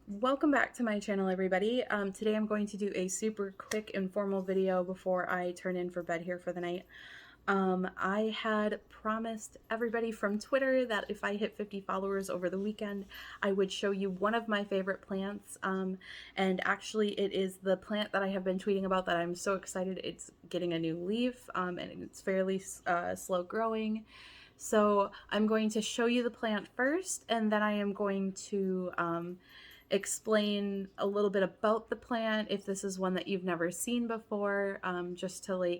Welcome back to my channel, everybody. Today I'm going to do a super quick informal video before I turn in for bed here for the night. I had promised everybody from Twitter that if I hit 50 followers over the weekend, I would show you one of my favorite plants. And actually it is the plant that I have been tweeting about that I'm so excited it's getting a new leaf, and it's fairly slow growing. So I'm going to show you the plant first, and then I am going to explain a little bit about the plant if this is one that you've never seen before, just to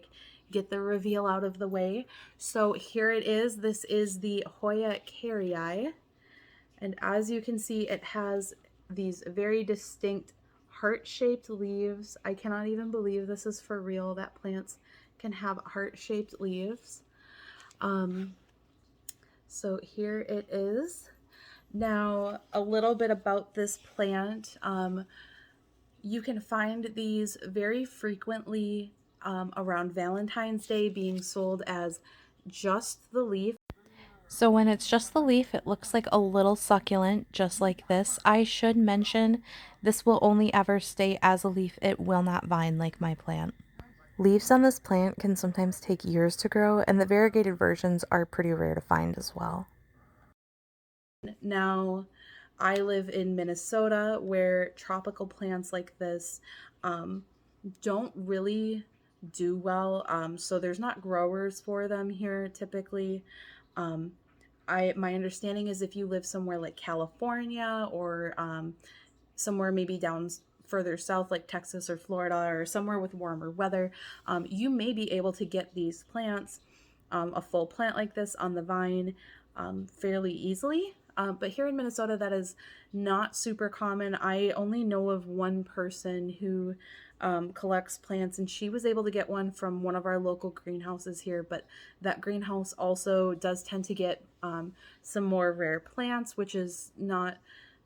get the reveal out of the way. So here it is. This is the Hoya carrii, and as you can see, it has these very distinct heart-shaped leaves. I cannot even believe this is for real, that plants can have heart-shaped leaves. So here it is. Now, a little bit about this plant. You can find these very frequently around Valentine's Day, being sold as just the leaf. So when it's just the leaf, it looks like a little succulent, just like this. I should mention this will only ever stay as a leaf. It will not vine like my plant. Leaves on this plant can sometimes take years to grow, and the variegated versions are pretty rare to find as well. Now, I live in Minnesota, where tropical plants like this don't really do well. So there's not growers for them here typically. Um, my understanding is if you live somewhere like California, or somewhere maybe down further south like Texas or Florida, or somewhere with warmer weather, you may be able to get these plants, a full plant like this on the vine, fairly easily. But here in Minnesota, that is not super common. I only know of one person who collects plants, and she was able to get one from one of our local greenhouses here. But that greenhouse also does tend to get some more rare plants, which is not,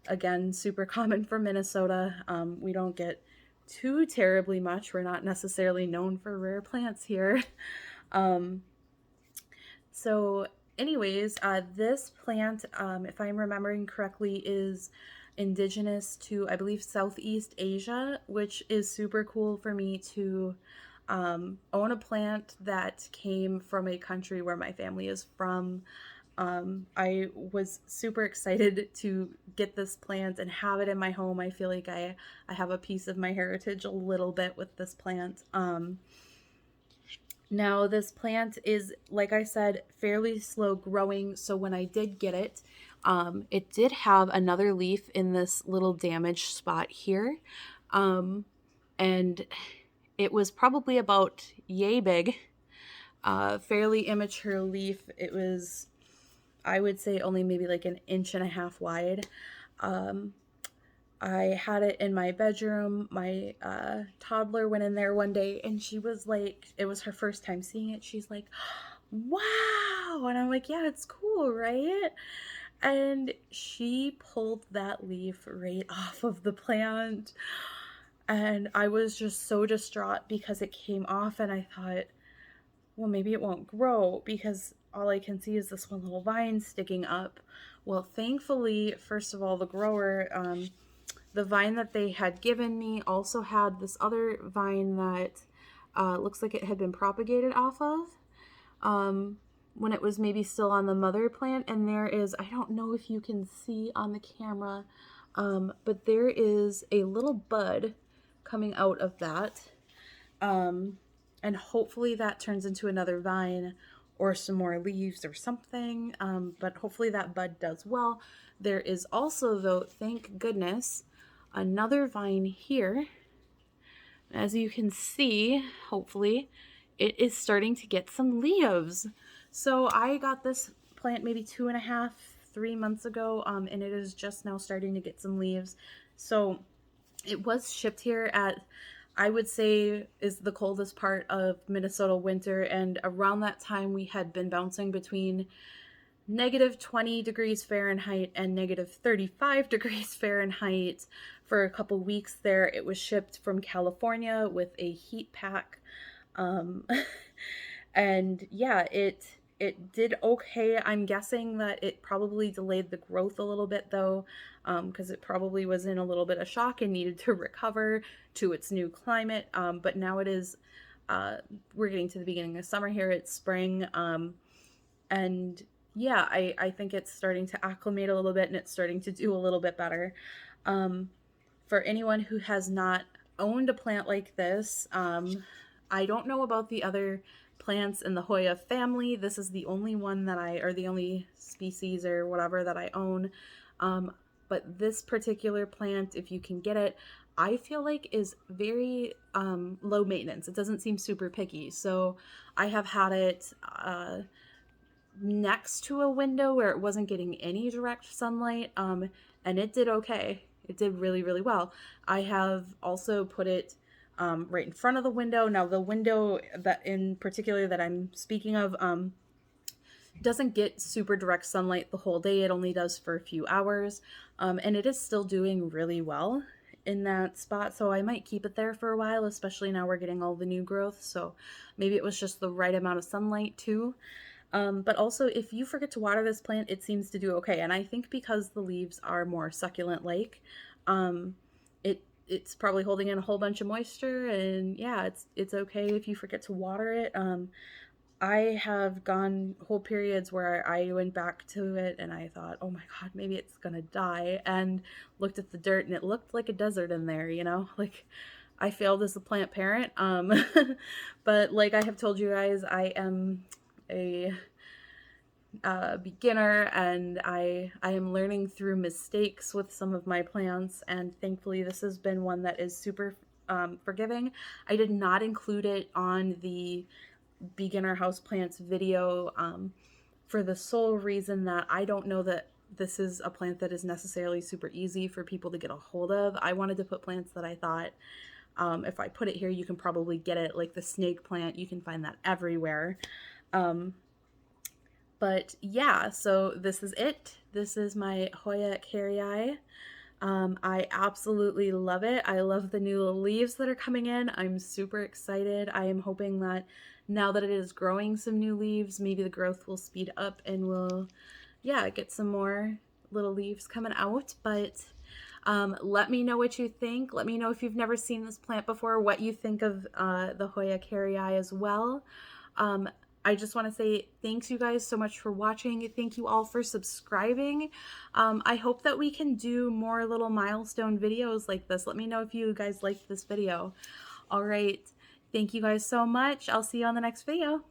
again, super common for Minnesota. We don't get too terribly much. We're not necessarily known for rare plants here. So anyways, this plant, if I'm remembering correctly, is indigenous to, I believe, Southeast Asia, which is super cool for me to own a plant that came from a country where my family is from. I was super excited to get this plant and have it in my home. I feel like I have a piece of my heritage a little bit with this plant. Now, this plant is, like I said, fairly slow growing. So when I did get it, it did have another leaf in this little damaged spot here. And it was probably about yay big, fairly immature leaf. It was, I would say, only maybe like an inch and a half wide. I had it in my bedroom. My toddler went in there one day, and she was like, it was her first time seeing it. She's like, wow. And I'm like, yeah, it's cool, right? And she pulled that leaf right off of the plant. And I was just so distraught because it came off, and I thought, well, maybe it won't grow because all I can see is this one little vine sticking up. Well, thankfully, first of all, the grower, the vine that they had given me also had this other vine that looks like it had been propagated off of when it was maybe still on the mother plant. And there is, I don't know if you can see on the camera, but there is a little bud coming out of that. And hopefully that turns into another vine or some more leaves or something. But hopefully that bud does well. There is also, though, thank goodness, another vine here. As you can see, hopefully, it is starting to get some leaves. So I got this plant maybe 2.5, 3 months ago, and it is just now starting to get some leaves. So it was shipped here at, I would say, is the coldest part of Minnesota winter, and around that time we had been bouncing between -20 degrees Fahrenheit and -35 degrees Fahrenheit for a couple weeks there. It was shipped from California with a heat pack. Um, and yeah, it it did okay. I'm guessing that it probably delayed the growth a little bit though, because it probably was in a little bit of shock and needed to recover to its new climate. But now it is, uh, we're getting to the beginning of summer here. It's spring. And yeah, I think it's starting to acclimate a little bit and it's starting to do a little bit better. Um, for anyone who has not owned a plant like this, I don't know about the other plants in the Hoya family. This is the only one that or the only species or whatever that I own. Um, but this particular plant, if you can get it, I feel like is very low maintenance. It doesn't seem super picky. So I have had it next to a window where it wasn't getting any direct sunlight, and it did okay. It did really, really well. I have also put it right in front of the window. Now, the window that in particular that I'm speaking of doesn't get super direct sunlight the whole day. It only does for a few hours, and it is still doing really well in that spot. So I might keep it there for a while, especially now we're getting all the new growth. So maybe it was just the right amount of sunlight too. But also, if you forget to water this plant, it seems to do okay. And I think because the leaves are more succulent-like, um, it's probably holding in a whole bunch of moisture. And yeah, it's okay if you forget to water it. I have gone whole periods where I went back to it and I thought, oh my God, maybe it's gonna die. And looked at the dirt and it looked like a desert in there, you know? Like I failed as a plant parent. But like I have told you guys, I am a beginner and I am learning through mistakes with some of my plants, and thankfully this has been one that is super forgiving. I did not include it on the beginner houseplants video for the sole reason that I don't know that this is a plant that is necessarily super easy for people to get a hold of. I wanted to put plants that I thought if I put it here you can probably get it, like the snake plant, you can find that everywhere. But yeah, so this is it. This is my Hoya carrii. I absolutely love it. I love the new leaves that are coming in. I'm super excited. I am hoping that now that it is growing some new leaves, maybe the growth will speed up and we'll, yeah, get some more little leaves coming out. But let me know what you think. Let me know if you've never seen this plant before, what you think of the Hoya carrii as well. Um, I just want to say thanks you guys so much for watching. Thank you all for subscribing. I hope that we can do more little milestone videos like this. Let me know if you guys liked this video. All right. Thank you guys so much. I'll see you on the next video.